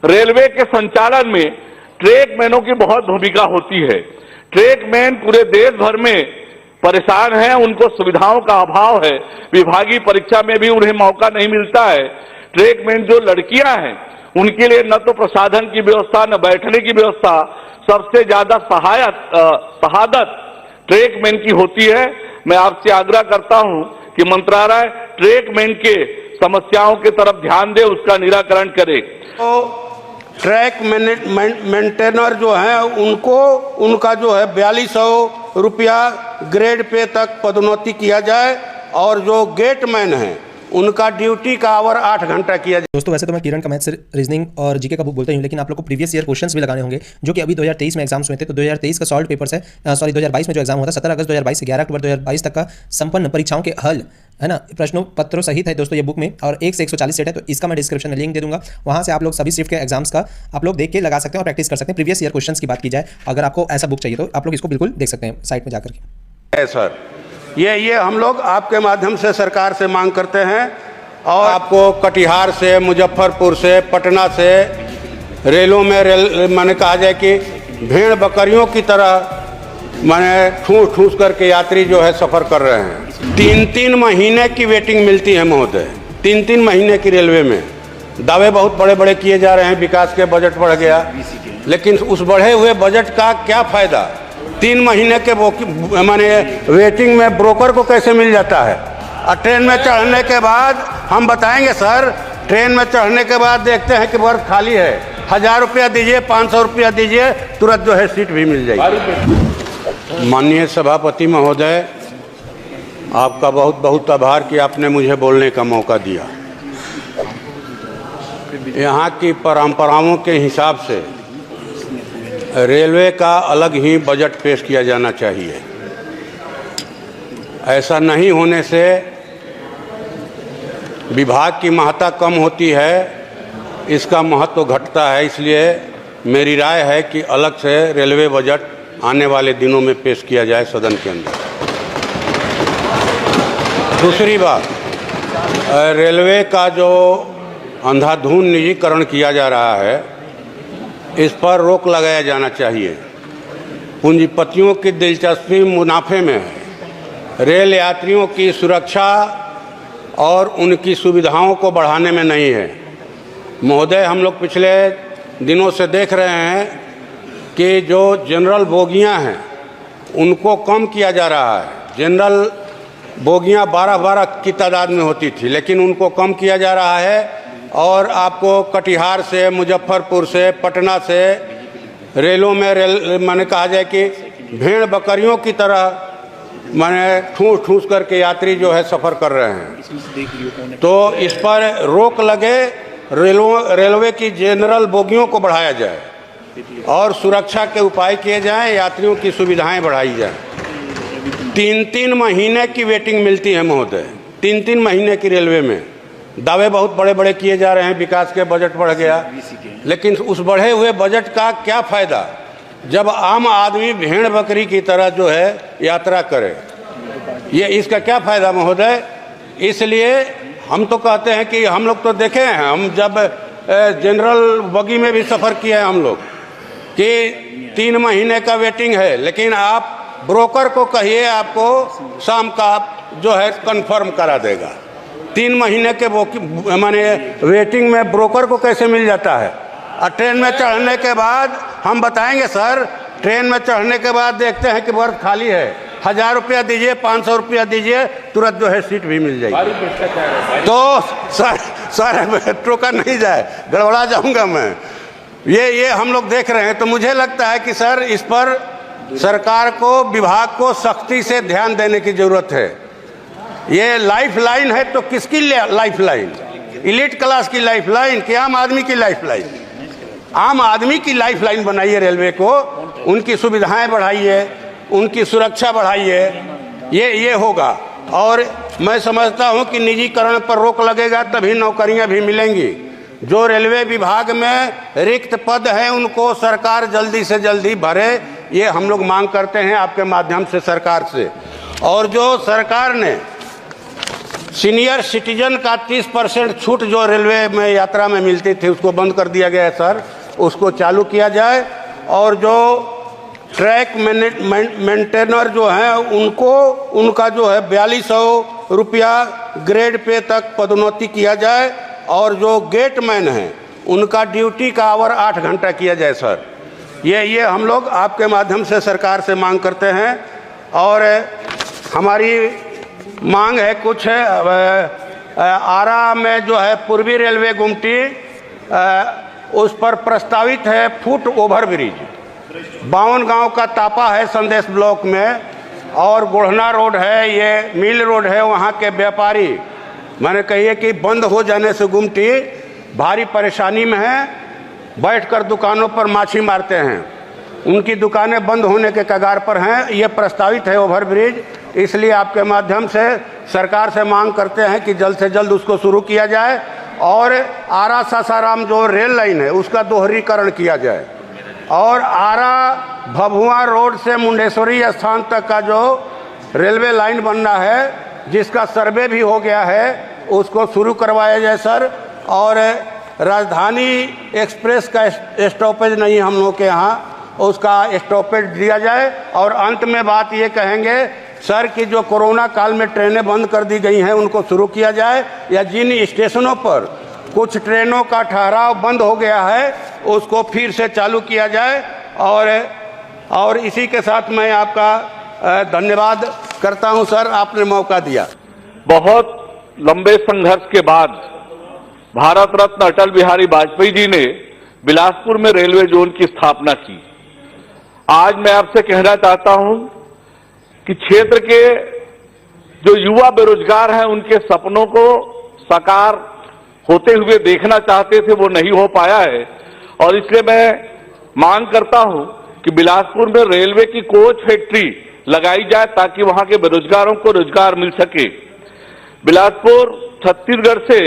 Railway के संचालन में ट्रैकमैनों की बहुत भूमिका होती है। ट्रैकमैन पूरे देश भर में परेशान हैं, उनको सुविधाओं का अभाव है, विभागीय परीक्षा में भी उन्हें मौका नहीं मिलता है। ट्रैकमैन जो लड़कियां हैं उनके लिए न तो प्रसाधन की व्यवस्था न बैठने की व्यवस्था, सबसे ज्यादा शहादत ट्रैकमैन की होती है। मैं आपसे आग्रह करता हूं कि मंत्रालय ट्रैकमैन के समस्याओं की तरफ ध्यान दे, उसका निराकरण करे। तो ट्रैक मेंटेनर जो है उनको उनका जो है 4200 रुपया ग्रेड पे तक पदोन्नति किया जाए और जो गेटमैन है उनका ड्यूटी का आवर 8 घंटा किया जाए। दोस्तों वैसे तो मैं किरण का मैथ्स, रीजनिंग और जीके का बुक बोलता हूँ, लेकिन आप लोग को प्रीवियस ईयर क्वेश्चंस भी लगाने होंगे जो कि अभी 2023 में एग्जाम्स हुए थे। तो 2023 का सॉल्व पेपर्स है, 2022 में जो एग्जाम होता है 17 अगस्त 2022 से 11 अक्टूबर 2022 तक का संपन्न परीक्षाओं के हल है ना, प्रश्नों पत्रों सहित है दोस्तों ये बुक में, और 1 से 140 सेट है। तो इसका मैं डिस्क्रिप्शन में लिंक दे दूंगा, वहां से आप लोग सभी शिफ्ट के एग्जाम्स का आप लोग देख के लगा सकते हैं और प्रैक्टिस कर सकते हैं। प्रीवियस ईयर क्वेश्चंस की बात की जाए, अगर आपको ऐसा बुक चाहिए तो आप लोग इसको बिल्कुल देख सकते हैं साइट में जाकर के। सर ये हम लोग आपके माध्यम से सरकार से मांग करते हैं, और आपको कटिहार से, मुजफ्फरपुर से, पटना से रेलों में माने कहा जाए कि भेड़ बकरियों की तरह माने ठूस ठूस करके यात्री जो है सफ़र कर रहे हैं। 3-3 महीने की वेटिंग मिलती है महोदय, 3-3 महीने की रेलवे में। दावे बहुत बड़े बड़े किए जा रहे हैं, विकास के बजट बढ़ गया, लेकिन उस बढ़े हुए बजट का क्या फ़ायदा? 3 महीने के माने वेटिंग में ब्रोकर को कैसे मिल जाता है? और ट्रेन में चढ़ने के बाद हम बताएंगे सर, ट्रेन में चढ़ने के बाद देखते हैं कि बर्थ खाली है, 1000 रुपया दीजिए, 500 रुपया दीजिए, तुरंत जो है सीट भी मिल जाएगी। माननीय सभापति महोदय, आपका बहुत बहुत आभार कि आपने मुझे बोलने का मौका दिया। यहाँ की परंपराओं के हिसाब से रेलवे का अलग ही बजट पेश किया जाना चाहिए। ऐसा नहीं होने से विभाग की महत्ता कम होती है, इसका महत्व घटता है। इसलिए मेरी राय है कि अलग से रेलवे बजट आने वाले दिनों में पेश किया जाए सदन के अंदर। दूसरी बात, रेलवे का जो अंधाधुंध निजीकरण किया जा रहा है, इस पर रोक लगाया जाना चाहिए। पूंजीपतियों की दिलचस्पी मुनाफे में है, रेल यात्रियों की सुरक्षा और उनकी सुविधाओं को बढ़ाने में नहीं है। महोदय, हम लोग पिछले दिनों से देख रहे हैं कि जो जनरल बोगियां हैं उनको कम किया जा रहा है। जनरल बोगियां 12-12 की तादाद में होती थी, लेकिन उनको कम किया जा रहा है। और आपको कटिहार से, मुजफ्फरपुर से, पटना से रेलों में माने कहा जाए कि भेड़ बकरियों की तरह माने ठूस ठूस करके यात्री जो है सफ़र कर रहे हैं। तो इस पर रोक लगे, रेलवे की जनरल बोगियों को बढ़ाया जाए और सुरक्षा के उपाय किए जाएं, यात्रियों की सुविधाएं बढ़ाई जाएं। 3-3 महीने की वेटिंग मिलती है महोदय, 3-3 महीने की रेलवे में। दावे बहुत बड़े बड़े किए जा रहे हैं, विकास के बजट बढ़ गया, लेकिन उस बढ़े हुए बजट का क्या फ़ायदा जब आम आदमी भेड़ बकरी की तरह जो है यात्रा करे? ये इसका क्या फ़ायदा महोदय? इसलिए हम तो कहते हैं कि हम लोग तो देखे हैं, हम जब जनरल बगी में भी सफ़र किए हैं हम लोग, कि 3 महीने का वेटिंग है, लेकिन आप ब्रोकर को कहिए आपको शाम का जो है कंफर्म करा देगा। 3 महीने के माने वेटिंग में ब्रोकर को कैसे मिल जाता है? और ट्रेन में चढ़ने के बाद हम बताएंगे सर, ट्रेन में चढ़ने के बाद देखते हैं कि बर्थ खाली है, 1000 रुपया दीजिए, 500 रुपया दीजिए, तुरंत जो है सीट भी मिल जाएगी। तो सर मेट्रो का नहीं जाए, गड़बड़ा जाऊंगा मैं। ये हम लोग देख रहे हैं। तो मुझे लगता है कि सर इस पर सरकार को, विभाग को सख्ती से ध्यान देने की जरूरत है। ये लाइफ लाइन है तो किसकी लाइफ लाइन? इलीट क्लास की लाइफ लाइन कि आम आदमी की लाइफ लाइन? आम आदमी की लाइफ लाइन बनाइए रेलवे को, उनकी सुविधाएं बढ़ाइए, उनकी सुरक्षा बढ़ाइए, ये होगा। और मैं समझता हूं कि निजीकरण पर रोक लगेगा तभी नौकरियां भी मिलेंगी। जो रेलवे विभाग में रिक्त पद हैं उनको सरकार जल्दी से जल्दी भरे, ये हम लोग मांग करते हैं आपके माध्यम से सरकार से। और जो सरकार ने सीनियर सिटीजन का 30% छूट जो रेलवे में यात्रा में मिलती थी उसको बंद कर दिया गया है सर, उसको चालू किया जाए। और जो ट्रैक मेंटेनर जो हैं उनका जो है 4200 रुपया ग्रेड पे तक पदोन्नति किया जाए। और जो गेटमैन हैं उनका ड्यूटी का आवर 8 घंटा किया जाए सर। ये हम लोग आपके माध्यम से सरकार से मांग करते हैं। और हमारी मांग है कुछ आरा में जो है पूर्वी रेलवे गुमटी उस पर प्रस्तावित है फुट ओवर ब्रिज। 52 गांव का तापा है संदेश ब्लॉक में, और गोढ़ना रोड है, ये मिल रोड है। वहाँ के व्यापारी मैंने कहिए कि बंद हो जाने से गुमटी भारी परेशानी में है, बैठकर दुकानों पर माछी मारते हैं, उनकी दुकानें बंद होने के कगार पर हैं। ये प्रस्तावित है ओवरब्रिज, इसलिए आपके माध्यम से सरकार से मांग करते हैं कि जल्द से जल्द उसको शुरू किया जाए। और आरा सासाराम जो रेल लाइन है उसका दोहरीकरण किया जाए। और आरा भभुआ रोड से मुंडेश्वरी स्थान तक का जो रेलवे लाइन बनना है जिसका सर्वे भी हो गया है उसको शुरू करवाया जाए सर। और राजधानी एक्सप्रेस का स्टॉपेज नहीं हम लोग के यहाँ, उसका स्टॉपेज दिया जाए। और अंत में बात ये कहेंगे सर कि जो कोरोना काल में ट्रेनें बंद कर दी गई हैं उनको शुरू किया जाए, या जिन स्टेशनों पर कुछ ट्रेनों का ठहराव बंद हो गया है उसको फिर से चालू किया जाए। और इसी के साथ मैं आपका धन्यवाद करता हूं सर, आपने मौका दिया। बहुत लंबे संघर्ष के बाद भारत रत्न अटल बिहारी वाजपेयी जी ने बिलासपुर में रेलवे जोन की स्थापना की। आज मैं आपसे कहना चाहता हूं कि क्षेत्र के जो युवा बेरोजगार हैं उनके सपनों को साकार होते हुए देखना चाहते थे, वो नहीं हो पाया है। और इसलिए मैं मांग करता हूं कि बिलासपुर में रेलवे की कोच फैक्ट्री लगाई जाए ताकि वहां के बेरोजगारों को रोजगार मिल सके। बिलासपुर छत्तीसगढ़ से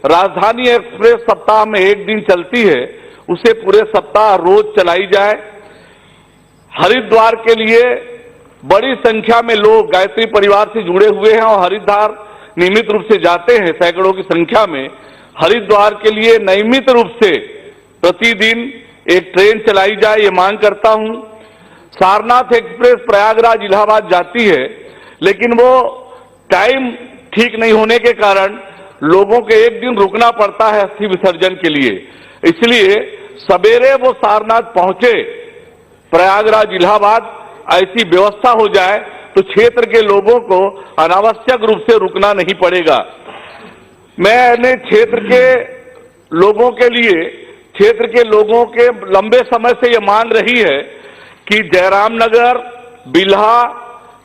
राजधानी एक्सप्रेस सप्ताह में एक दिन चलती है, उसे पूरे सप्ताह रोज चलाई जाए। हरिद्वार के लिए बड़ी संख्या में लोग गायत्री परिवार से जुड़े हुए हैं और हरिद्वार नियमित रूप से जाते हैं, सैकड़ों की संख्या में। हरिद्वार के लिए नियमित रूप से प्रतिदिन एक ट्रेन चलाई जाए, ये मांग करता हूं। सारनाथ एक्सप्रेस प्रयागराज इलाहाबाद जाती है, लेकिन वो टाइम ठीक नहीं होने के कारण लोगों के एक दिन रुकना पड़ता है अस्थि विसर्जन के लिए। इसलिए सवेरे वो सारनाथ पहुंचे, प्रयागराज इलाहाबाद, ऐसी व्यवस्था हो जाए तो क्षेत्र के लोगों को अनावश्यक रूप से रुकना नहीं पड़ेगा। मैंने क्षेत्र के लोगों के लिए, क्षेत्र के लोगों के लंबे समय से ये मांग रही है कि जयराम नगर, बिल्हा,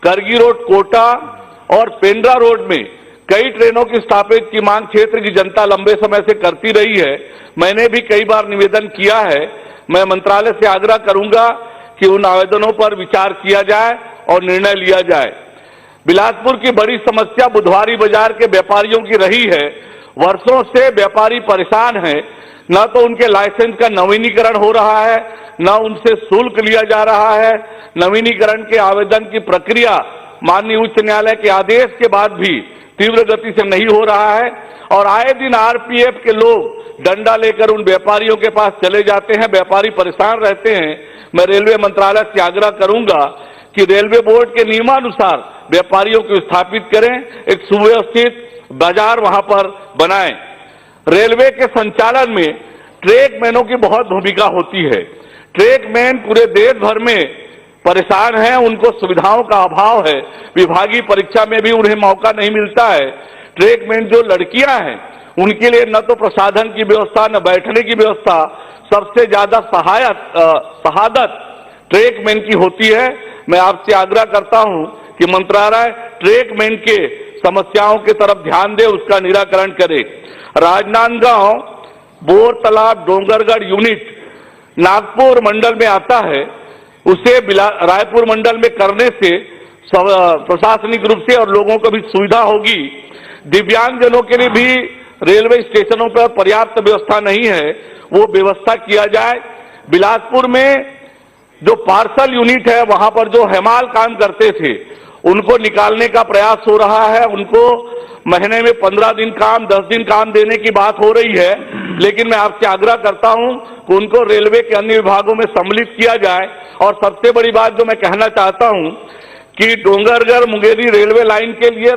करगी रोड, कोटा और पेंड्रा रोड में कई ट्रेनों की स्टॉपेज की मांग क्षेत्र की जनता लंबे समय से करती रही है। मैंने भी कई बार निवेदन किया है। मैं मंत्रालय से आग्रह करूंगा कि उन आवेदनों पर विचार किया जाए और निर्णय लिया जाए। बिलासपुर की बड़ी समस्या बुधवारी बाजार के व्यापारियों की रही है। वर्षों से व्यापारी परेशान हैं, न तो उनके लाइसेंस का नवीनीकरण हो रहा है, न उनसे शुल्क लिया जा रहा है। नवीनीकरण के आवेदन की प्रक्रिया माननीय उच्च न्यायालय के आदेश के बाद भी तीव्र गति से नहीं हो रहा है। और आए दिन आरपीएफ के लोग डंडा लेकर उन व्यापारियों के पास चले जाते हैं, व्यापारी परेशान रहते हैं। मैं रेलवे मंत्रालय से आग्रह करूंगा कि रेलवे बोर्ड के नियमानुसार व्यापारियों को स्थापित करें, एक सुव्यवस्थित बाजार वहां पर बनाएं। रेलवे के संचालन में ट्रैक मैनों की बहुत भूमिका होती है। ट्रैक मैन पूरे देश भर में परेशान हैं, उनको सुविधाओं का अभाव है, विभागीय परीक्षा में भी उन्हें मौका नहीं मिलता है। ट्रैक मैन जो लड़कियां हैं उनके लिए न तो प्रसाधन की व्यवस्था, न बैठने की व्यवस्था, सबसे ज्यादा शहादत ट्रैक मैन की होती है। मैं आपसे आग्रह करता हूं कि मंत्रालय ट्रैक मैन के समस्याओं की तरफ ध्यान दे, उसका निराकरण करे। राजनांदगांव, बोर तालाब, डोंगरगढ़ यूनिट नागपुर मंडल में आता है, उसे रायपुर मंडल में करने से प्रशासनिक रूप से और लोगों को भी सुविधा होगी। दिव्यांगजनों के लिए भी रेलवे स्टेशनों पर पर्याप्त व्यवस्था नहीं है, वो व्यवस्था किया जाए। बिलासपुर में जो पार्सल यूनिट है वहां पर जो हेमाल काम करते थे उनको निकालने का प्रयास हो रहा है। उनको महीने में 15 दिन काम, 10 दिन काम देने की बात हो रही है, लेकिन मैं आपसे आग्रह करता हूं कि उनको रेलवे के अन्य विभागों में सम्मिलित किया जाए। और सबसे बड़ी बात जो मैं कहना चाहता हूं कि डोंगरगढ़ मुंगेरी रेलवे लाइन के लिए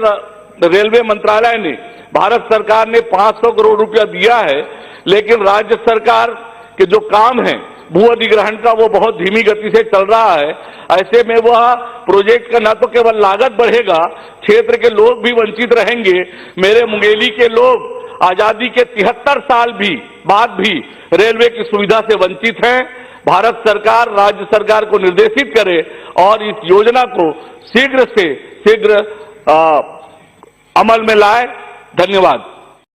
रेलवे मंत्रालय ने, भारत सरकार ने 500 करोड़ रुपया दिया है, लेकिन राज्य सरकार के जो काम है भू अधिग्रहण का वो बहुत धीमी गति से चल रहा है। ऐसे में वह प्रोजेक्ट का न तो केवल लागत बढ़ेगा, क्षेत्र के लोग भी वंचित रहेंगे। मेरे मुंगेली के लोग आजादी के 73 साल बाद भी रेलवे की सुविधा से वंचित हैं। भारत सरकार राज्य सरकार को निर्देशित करे और इस योजना को शीघ्र से शीघ्र अमल में लाए। धन्यवाद।